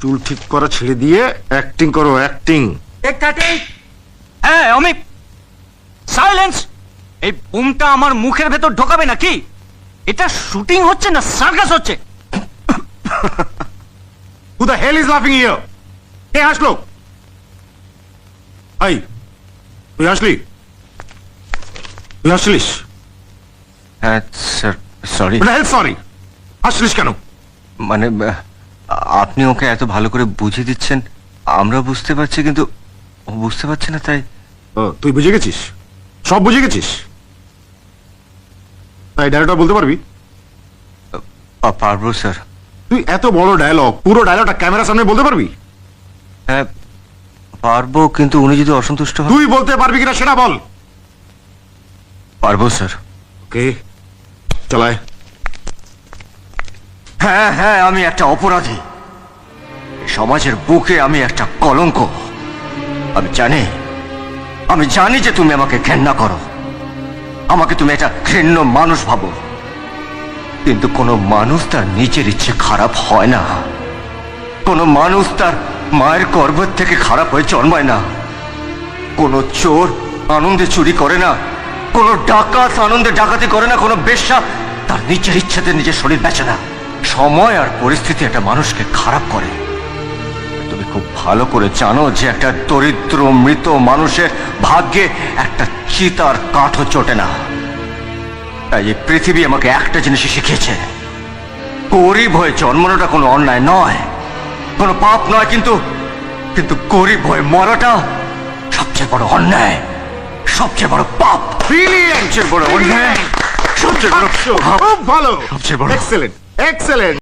চুল ঠিক করা ছেড়ে দিয়ে অ্যাক্টিং করো, অ্যাক্টিং। হ্যাঁ অমিত, সাইলেন্স। এই বুমটা আমার মুখের ভেতর ঢোকাবে নাকি? এটা শুটিং হচ্ছে না সার্কাস হচ্ছে? Who the hell is laughing here? কে হাসলো? এই, তুই হাসলি? তুই হাসলিস? হ্যাঁ স্যার, সরি। সরি, হাসলিস কেন? মানে আপনি ওকে এত ভালো করে বুঝিয়ে দিচ্ছেন, আমরা বুঝতে পারছি, কিন্তু ও বুঝতে পারছে না, তাই। তুই বুঝে গেছিস? সব বুঝে গেছিস? তাই ডায়লগটা বলতে পারবি? পারবো স্যার। তুই এত বড় ডায়লগ, পুরো ডায়লগটা ক্যামেরার সামনে বলতে পারবি? হ্যাঁ পারবো, কিন্তু উনি যদি অসন্তুষ্ট হন। তুই বলতে পারবি কিনা সেটা বল। পারবো স্যার। ওকে, চালায়। হ্যাঁ হ্যাঁ, আমি একটা অপরাধী, সমাজের বুকে আমি একটা কলঙ্ক। আমি জানি যে তুমি আমাকে ঘেন্না করো, আমাকে তুমি একটা ঘৃণ্য মানুষ ভাবো, কিন্তু কোনো মানুষ তার নিজের ইচ্ছে খারাপ হয় না। কোনো মানুষ তার মায়ের গর্ভের থেকে খারাপ হয়ে জন্মায় না। কোনো চোর আনন্দে চুরি করে না, কোনো ডাকাত আনন্দে ডাকাতি করে না, কোনো বেশ্যা তার নিজের ইচ্ছাতে নিজের শরীর বেচে না। সময় আর পরিস্থিতি একটা মানুষকে খারাপ করে। তুমি খুব ভালো করে জানো যে একটা দরিদ্র মৃত মানুষের ভাগ্যে একটা চিতার কাঠও চটে না। তাই এই পৃথিবী আমাকে একটা জিনিসই শিখিয়েছে, গরিব হয়ে জন্মানোটা কোনো অন্যায় নয়, কোনো পাপ নয়, কিন্তু গরিব হয়ে মরাটা সবচেয়ে বড় অন্যায়, সবচেয়ে বড় পাপ। সবচেয়ে বড় অন্যায়, সবচেয়ে বড় খুব ভালো, সবচেয়ে বড়। Excellent, excellent.